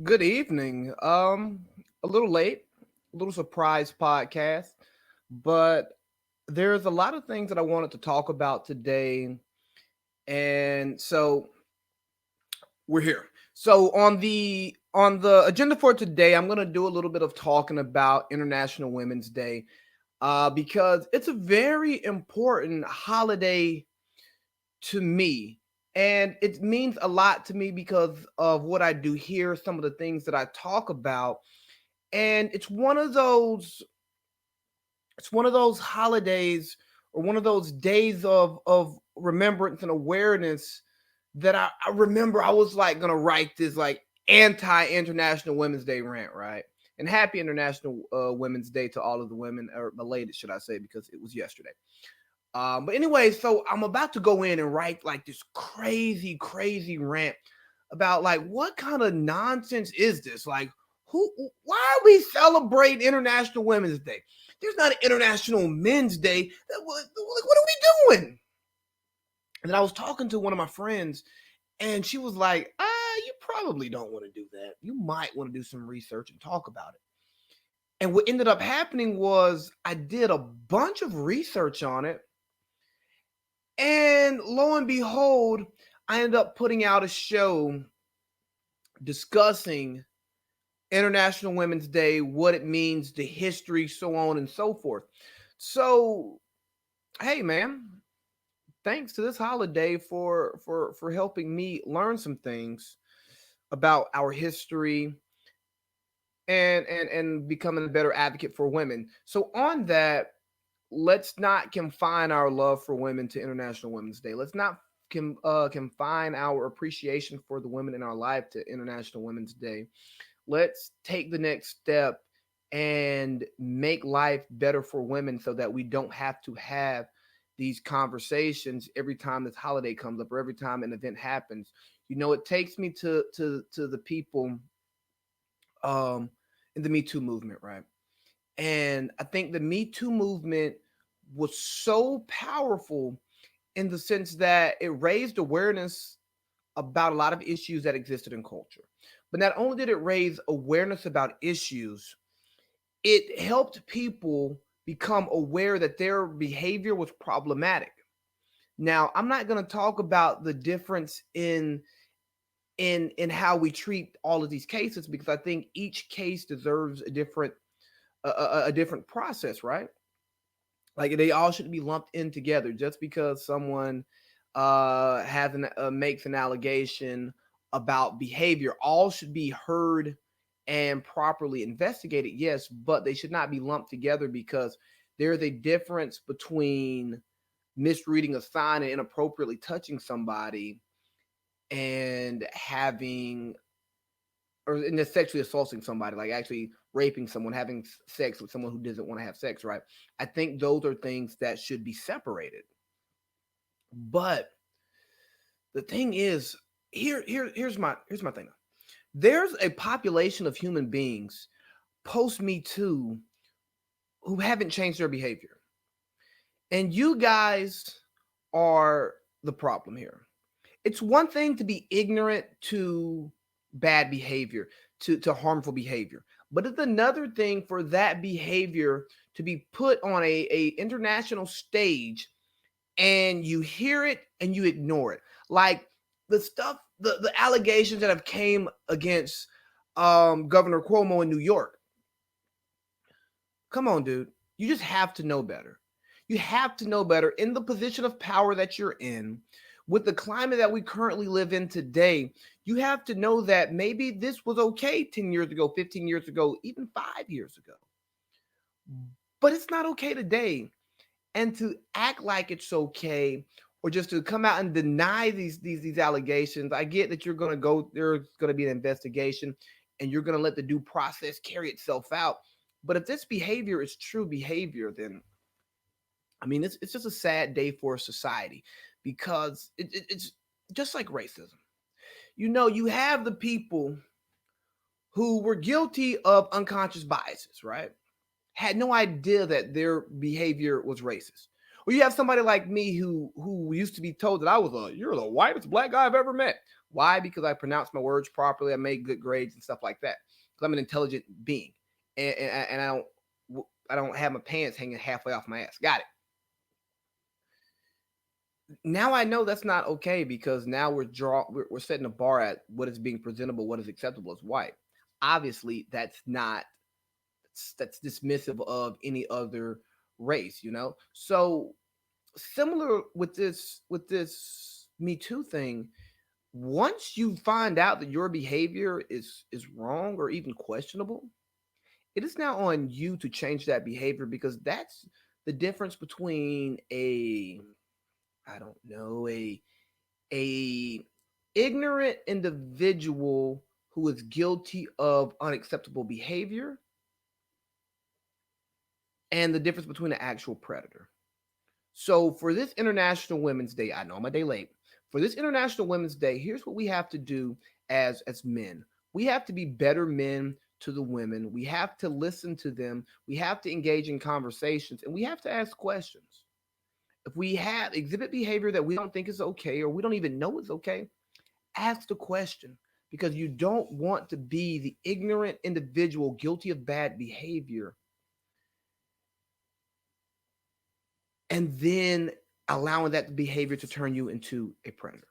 Good evening. A little late, a little surprise podcast, but there's a lot of things that I wanted to talk about today, and so we're here. So on the agenda for today, I'm going to do a little bit of talking about International Women's Day, because it's a very important holiday to me. And it means a lot to me because of what I do here, some of the things that I talk about, and it's one of those holidays or one of those days of remembrance and awareness that I remember I was like gonna write this like anti-International Women's Day rant, right? And happy International Women's Day to all of the women, or belated, should I say, because it was yesterday. But anyway, so I'm about to go in and write like this crazy, crazy rant about like what kind of nonsense is this? Like, why are we celebrating International Women's Day? There's not an International Men's Day. What are we doing? And then I was talking to one of my friends, and she was like, you probably don't want to do that. You might want to do some research and talk about it. And what ended up happening was I did a bunch of research on it, and lo and behold, I ended up putting out a show discussing International Women's Day, what it means, the history, so on and so forth. So, hey man, thanks to this holiday for helping me learn some things about our history and becoming a better advocate for women. So on that, let's not confine our love for women to International Women's Day. Let's not confine our appreciation for the women in our life to International Women's Day. Let's take the next step and make life better for women so that we don't have to have these conversations every time this holiday comes up or every time an event happens. It takes me to the people um in the Me Too movement, right? And I think the Me Too movement was so powerful in the sense that it raised awareness about a lot of issues that existed in culture. But not only did it raise awareness about issues, it helped people become aware that their behavior was problematic. Now, I'm not going to talk about the difference in how we treat all of these cases because I think each case deserves a different process, right? Like they all should be lumped in together. Just because someone makes an allegation about behavior, all should be heard and properly investigated. Yes, but they should not be lumped together because there's a difference between misreading a sign and inappropriately touching somebody and having or in the sexually assaulting somebody, like actually raping someone, having sex with someone who doesn't want to have sex, right? I think those are things that should be separated. But the thing is, here's my thing. There's a population of human beings post Me Too who haven't changed their behavior, and you guys are the problem here. It's one thing to be ignorant to bad behavior, to harmful behavior, but it's another thing for that behavior to be put on a international stage and you hear it and you ignore it. Like the allegations that have came against Governor Cuomo in New York. Come on, dude. You just have to know better. You have to know better in the position of power that you're in, with the climate that we currently live in today. You have to know that maybe this was okay 10 years ago, 15 years ago, even 5 years ago. But it's not okay today. And to act like it's okay or just to come out and deny these allegations, I get that there's gonna be an investigation and you're gonna let the due process carry itself out. But if this behavior is true behavior, then I mean it's just a sad day for society because it's just like racism. You have the people who were guilty of unconscious biases, right? Had no idea that their behavior was racist. Or you have somebody like me who used to be told that I was you're the whitest black guy I've ever met. Why? Because I pronounce my words properly. I make good grades and stuff like that. Because I'm an intelligent being, and I don't have my pants hanging halfway off my ass. Got it. Now I know that's not okay because now we're setting a bar at what is being presentable, what is acceptable as white. Obviously, that's not that's dismissive of any other race, you know. So similar with this Me Too thing, once you find out that your behavior is wrong or even questionable, it is now on you to change that behavior because that's the difference between a I don't know a ignorant individual who is guilty of unacceptable behavior and the difference between an actual predator. So for this International Women's Day, I know I'm a day late. For this International Women's Day, here's what we have to do as men. We have to be better men to the women. We have to listen to them. We have to engage in conversations and we have to ask questions. If we have exhibit behavior that we don't think is okay or we don't even know is okay, ask the question because you don't want to be the ignorant individual guilty of bad behavior and then allowing that behavior to turn you into a predator.